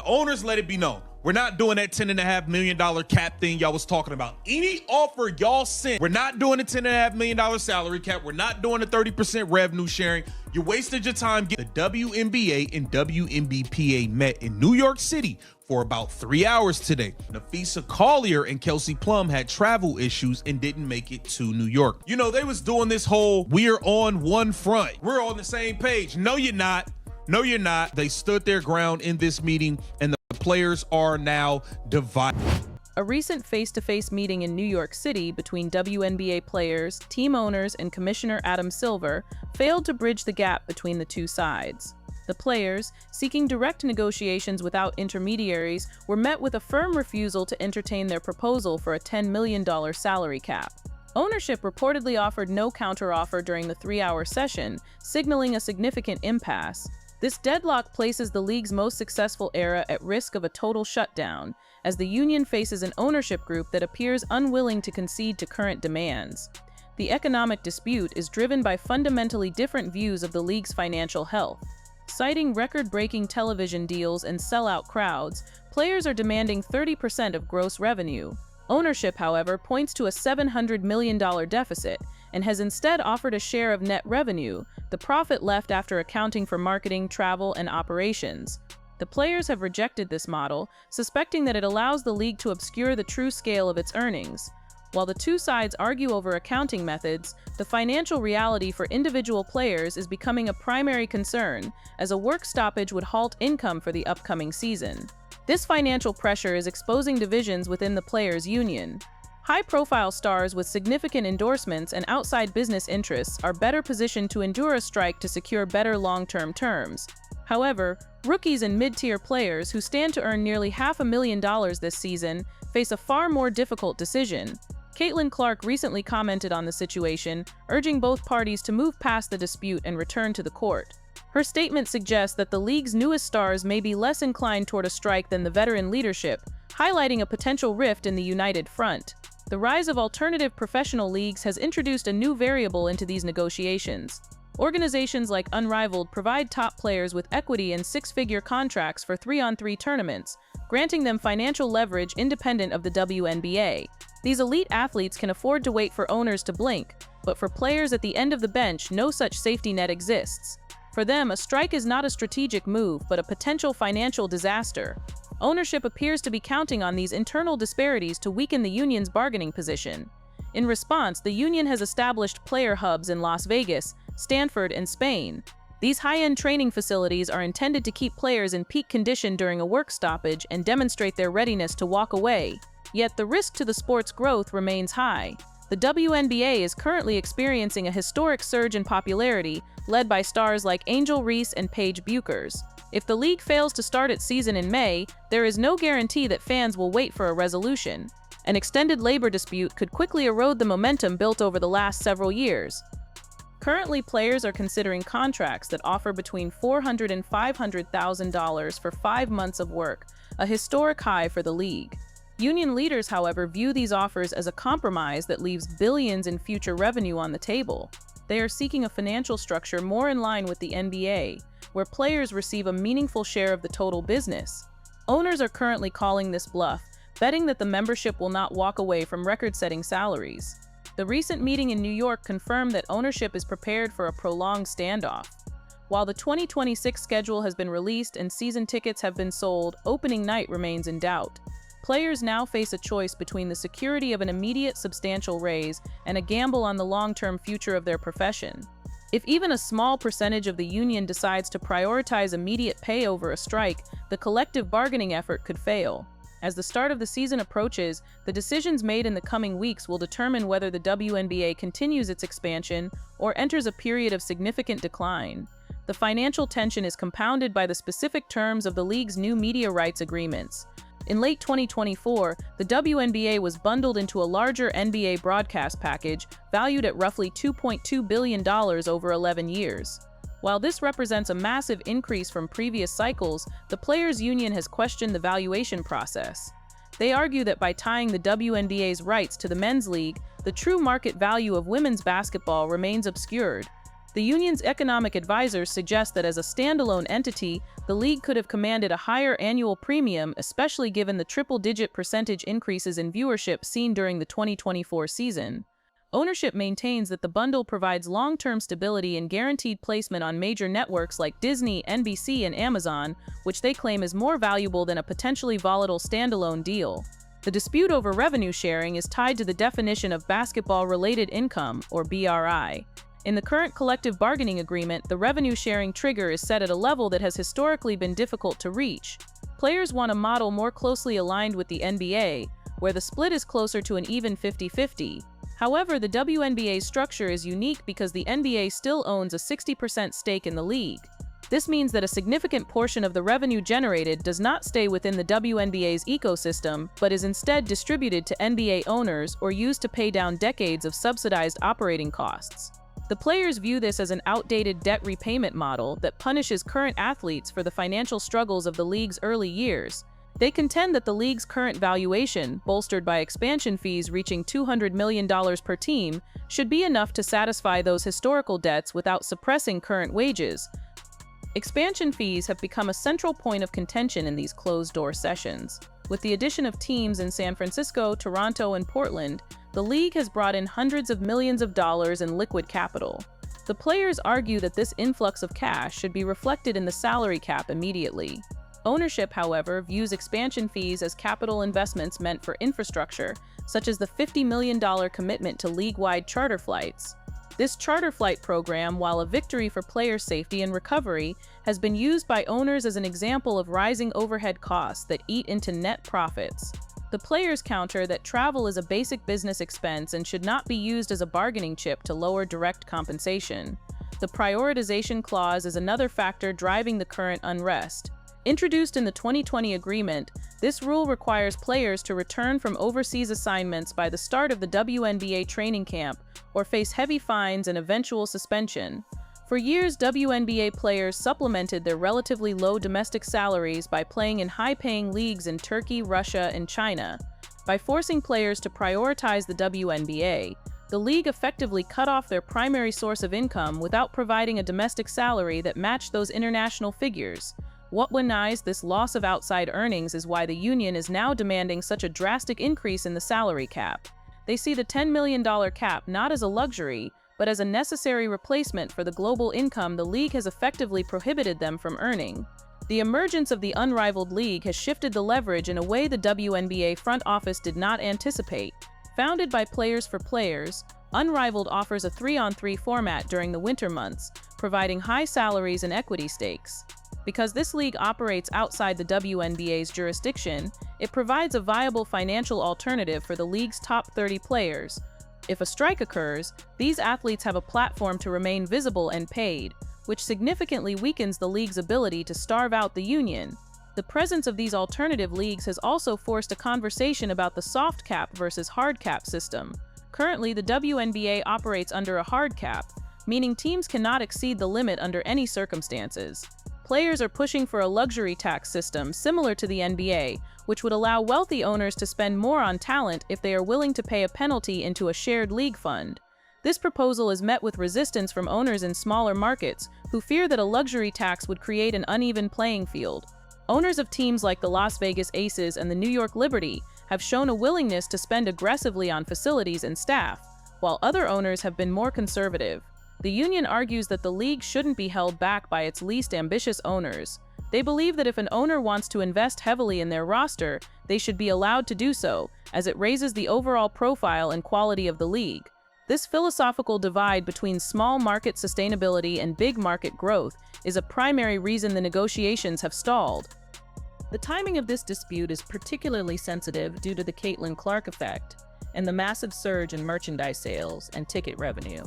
owners let it be known. We're not doing that $10.5 million cap thing y'all was talking about. Any offer y'all sent, we're not doing the $10.5 million salary cap. We're not doing the 30% revenue sharing. You wasted your time. The WNBA and WNBPA met in New York City for about 3 hours today. Nafisa Collier and Kelsey Plum had travel issues and didn't make it to New York. You know, they was doing this whole, we're on one front. We're on the same page. No, you're not. No, you're not. They stood their ground in this meeting, and the players are now divided. A recent face-to-face meeting in New York City between WNBA players, team owners, and Commissioner Adam Silver failed to bridge the gap between the two sides. The players, seeking direct negotiations without intermediaries, were met with a firm refusal to entertain their proposal for a $10 million salary cap. Ownership reportedly offered no counteroffer during the 3-hour session, signaling a significant impasse. This deadlock places the league's most successful era at risk of a total shutdown, as the union faces an ownership group that appears unwilling to concede to current demands. The economic dispute is driven by fundamentally different views of the league's financial health. Citing record-breaking television deals and sellout crowds, players are demanding 30% of gross revenue. Ownership, however, points to a $700 million deficit and has instead offered a share of net revenue, the profit left after accounting for marketing, travel, and operations. The players have rejected this model, suspecting that it allows the league to obscure the true scale of its earnings. While the two sides argue over accounting methods, the financial reality for individual players is becoming a primary concern, as a work stoppage would halt income for the upcoming season. This financial pressure is exposing divisions within the players' union. High-profile stars with significant endorsements and outside business interests are better positioned to endure a strike to secure better long-term terms. However, rookies and mid-tier players who stand to earn nearly $500,000 this season face a far more difficult decision. Caitlin Clark recently commented on the situation, urging both parties to move past the dispute and return to the court. Her statement suggests that the league's newest stars may be less inclined toward a strike than the veteran leadership, highlighting a potential rift in the united front. The rise of alternative professional leagues has introduced a new variable into these negotiations. Organizations like Unrivaled provide top players with equity and six-figure contracts for 3-on-3 tournaments, granting them financial leverage independent of the WNBA. These elite athletes can afford to wait for owners to blink, but for players at the end of the bench, no such safety net exists. For them, a strike is not a strategic move, but a potential financial disaster. Ownership appears to be counting on these internal disparities to weaken the union's bargaining position. In response, the union has established player hubs in Las Vegas, Stanford, and Spain. These high-end training facilities are intended to keep players in peak condition during a work stoppage and demonstrate their readiness to walk away. Yet the risk to the sport's growth remains high. The WNBA is currently experiencing a historic surge in popularity, led by stars like Angel Reese and Paige Buchers. If the league fails to start its season in May, there is no guarantee that fans will wait for a resolution. An extended labor dispute could quickly erode the momentum built over the last several years. Currently, players are considering contracts that offer between $400,000 and $500,000 for 5 months of work, a historic high for the league. Union leaders, however, view these offers as a compromise that leaves billions in future revenue on the table. They are seeking a financial structure more in line with the NBA, where players receive a meaningful share of the total business. Owners are currently calling this bluff, betting that the membership will not walk away from record-setting salaries. The recent meeting in New York confirmed that ownership is prepared for a prolonged standoff. While the 2026 schedule has been released and season tickets have been sold, opening night remains in doubt. Players now face a choice between the security of an immediate substantial raise and a gamble on the long-term future of their profession. If even a small percentage of the union decides to prioritize immediate pay over a strike, the collective bargaining effort could fail. As the start of the season approaches, the decisions made in the coming weeks will determine whether the WNBA continues its expansion or enters a period of significant decline. The financial tension is compounded by the specific terms of the league's new media rights agreements. In late 2024, the WNBA was bundled into a larger NBA broadcast package valued at roughly $2.2 billion over 11 years. While this represents a massive increase from previous cycles, the Players' Union has questioned the valuation process. They argue that by tying the WNBA's rights to the men's league, the true market value of women's basketball remains obscured. The union's economic advisors suggest that as a standalone entity, the league could have commanded a higher annual premium, especially given the triple-digit percentage increases in viewership seen during the 2024 season. Ownership maintains that the bundle provides long-term stability and guaranteed placement on major networks like Disney, NBC, and Amazon, which they claim is more valuable than a potentially volatile standalone deal. The dispute over revenue sharing is tied to the definition of basketball-related income, or BRI. In the current collective bargaining agreement, the revenue-sharing trigger is set at a level that has historically been difficult to reach. Players want a model more closely aligned with the NBA, where the split is closer to an even 50-50. However, the WNBA's structure is unique because the NBA still owns a 60% stake in the league. This means that a significant portion of the revenue generated does not stay within the WNBA's ecosystem, but is instead distributed to NBA owners or used to pay down decades of subsidized operating costs. The players view this as an outdated debt repayment model that punishes current athletes for the financial struggles of the league's early years. They contend that the league's current valuation, bolstered by expansion fees reaching $200 million per team, should be enough to satisfy those historical debts without suppressing current wages. Expansion fees have become a central point of contention in these closed-door sessions. With the addition of teams in San Francisco, Toronto, and Portland, the league has brought in hundreds of millions of dollars in liquid capital. The players argue that this influx of cash should be reflected in the salary cap immediately. Ownership, however, views expansion fees as capital investments meant for infrastructure, such as the $50 million commitment to league-wide charter flights. This charter flight program, while a victory for player safety and recovery, has been used by owners as an example of rising overhead costs that eat into net profits. The players counter that travel is a basic business expense and should not be used as a bargaining chip to lower direct compensation. The prioritization clause is another factor driving the current unrest. Introduced in the 2020 agreement, this rule requires players to return from overseas assignments by the start of the WNBA training camp or face heavy fines and eventual suspension. For years, WNBA players supplemented their relatively low domestic salaries by playing in high-paying leagues in Turkey, Russia, and China. By forcing players to prioritize the WNBA, the league effectively cut off their primary source of income without providing a domestic salary that matched those international figures. What weaponized this loss of outside earnings is why the union is now demanding such a drastic increase in the salary cap. They see the $10 million cap not as a luxury, but as a necessary replacement for the global income the league has effectively prohibited them from earning. The emergence of the unrivaled league has shifted the leverage in a way the WNBA front office did not anticipate. Founded by Players for Players, Unrivaled offers a 3-on-3 format during the winter months, providing high salaries and equity stakes. Because this league operates outside the WNBA's jurisdiction, it provides a viable financial alternative for the league's top 30 players. If a strike occurs, these athletes have a platform to remain visible and paid, which significantly weakens the league's ability to starve out the union. The presence of these alternative leagues has also forced a conversation about the soft cap versus hard cap system. Currently, the WNBA operates under a hard cap, meaning teams cannot exceed the limit under any circumstances. Players are pushing for a luxury tax system similar to the NBA, which would allow wealthy owners to spend more on talent if they are willing to pay a penalty into a shared league fund. This proposal is met with resistance from owners in smaller markets who fear that a luxury tax would create an uneven playing field. Owners of teams like the Las Vegas Aces and the New York Liberty have shown a willingness to spend aggressively on facilities and staff, while other owners have been more conservative. The union argues that the league shouldn't be held back by its least ambitious owners. They believe that if an owner wants to invest heavily in their roster, they should be allowed to do so, as it raises the overall profile and quality of the league. This philosophical divide between small market sustainability and big market growth is a primary reason the negotiations have stalled. The timing of this dispute is particularly sensitive due to the Caitlin Clark effect and the massive surge in merchandise sales and ticket revenue.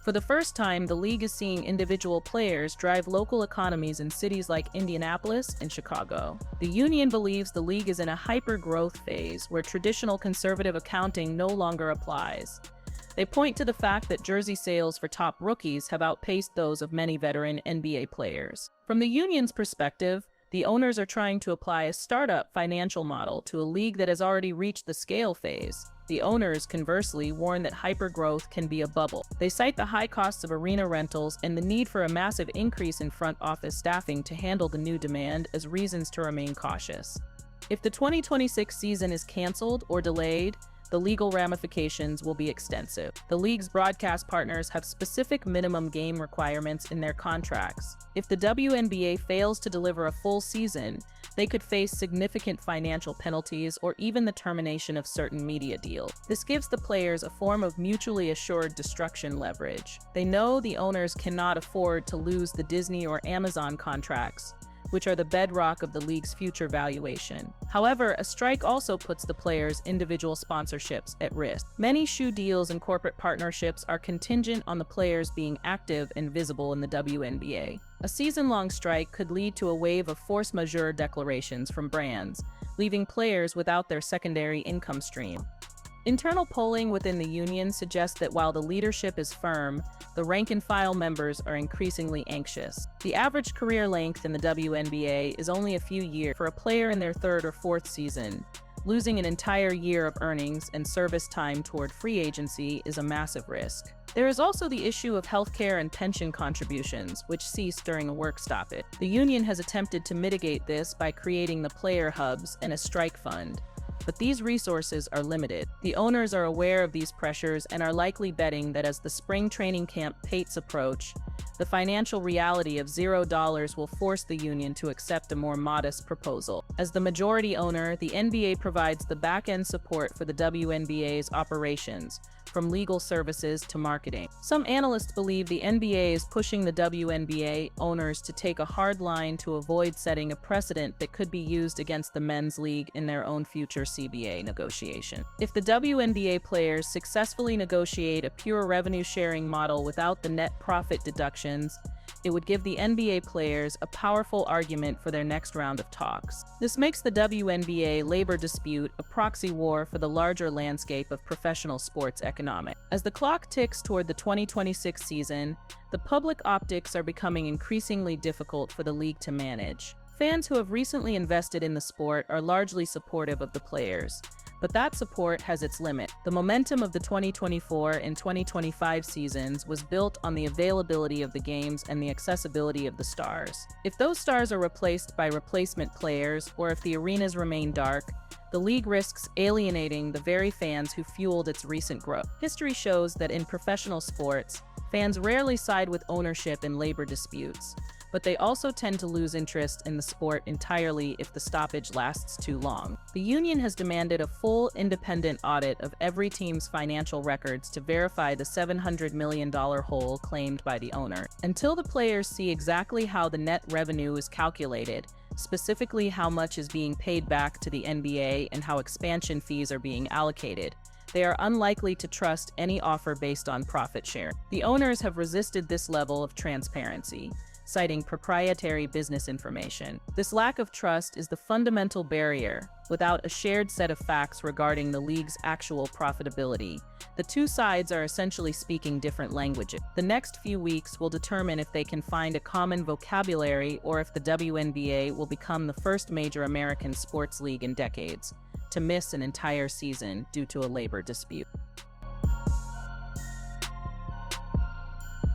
For the first time, the league is seeing individual players drive local economies in cities like Indianapolis and Chicago. The union believes the league is in a hyper-growth phase where traditional conservative accounting no longer applies. They point to the fact that jersey sales for top rookies have outpaced those of many veteran NBA players. From the union's perspective, the owners are trying to apply a startup financial model to a league that has already reached the scale phase. The owners, conversely, warn that hypergrowth can be a bubble. They cite the high costs of arena rentals and the need for a massive increase in front office staffing to handle the new demand as reasons to remain cautious. If the 2026 season is canceled or delayed, the legal ramifications will be extensive. The league's broadcast partners have specific minimum game requirements in their contracts. If the WNBA fails to deliver a full season, they could face significant financial penalties or even the termination of certain media deals. This gives the players a form of mutually assured destruction leverage. They know the owners cannot afford to lose the Disney or Amazon contracts, which are the bedrock of the league's future valuation. However, a strike also puts the players' individual sponsorships at risk. Many shoe deals and corporate partnerships are contingent on the players being active and visible in the WNBA. A season-long strike could lead to a wave of force majeure declarations from brands, leaving players without their secondary income stream. Internal polling within the union suggests that while the leadership is firm, the rank-and-file members are increasingly anxious. The average career length in the WNBA is only a few years. For a player in their third or fourth season, losing an entire year of earnings and service time toward free agency is a massive risk. There is also the issue of healthcare and pension contributions, which cease during a work stoppage. The union has attempted to mitigate this by creating the player hubs and a strike fund, but these resources are limited. The owners are aware of these pressures and are likely betting that as the spring training camp pates approach, the financial reality of $0 will force the union to accept a more modest proposal. As the majority owner, the NBA provides the back-end support for the WNBA's operations, from legal services to marketing. Some analysts believe the NBA is pushing the WNBA owners to take a hard line to avoid setting a precedent that could be used against the men's league in their own future CBA negotiation. If the WNBA players successfully negotiate a pure revenue-sharing model without the net profit deductions, it would give the NBA players a powerful argument for their next round of talks. This makes the WNBA labor dispute a proxy war for the larger landscape of professional sports economics. As the clock ticks toward the 2026 season, the public optics are becoming increasingly difficult for the league to manage. Fans who have recently invested in the sport are largely supportive of the players, but that support has its limit. The momentum of the 2024 and 2025 seasons was built on the availability of the games and the accessibility of the stars. If those stars are replaced by replacement players, or if the arenas remain dark, the league risks alienating the very fans who fueled its recent growth. History shows that in professional sports, fans rarely side with ownership in labor disputes, but they also tend to lose interest in the sport entirely if the stoppage lasts too long. The union has demanded a full independent audit of every team's financial records to verify the $700 million hole claimed by the owner. Until the players see exactly how the net revenue is calculated, specifically how much is being paid back to the NBA and how expansion fees are being allocated, they are unlikely to trust any offer based on profit share. The owners have resisted this level of transparency, citing proprietary business information. This lack of trust is the fundamental barrier. Without a shared set of facts regarding the league's actual profitability, the two sides are essentially speaking different languages. The next few weeks will determine if they can find a common vocabulary or if the WNBA will become the first major American sports league in decades to miss an entire season due to a labor dispute.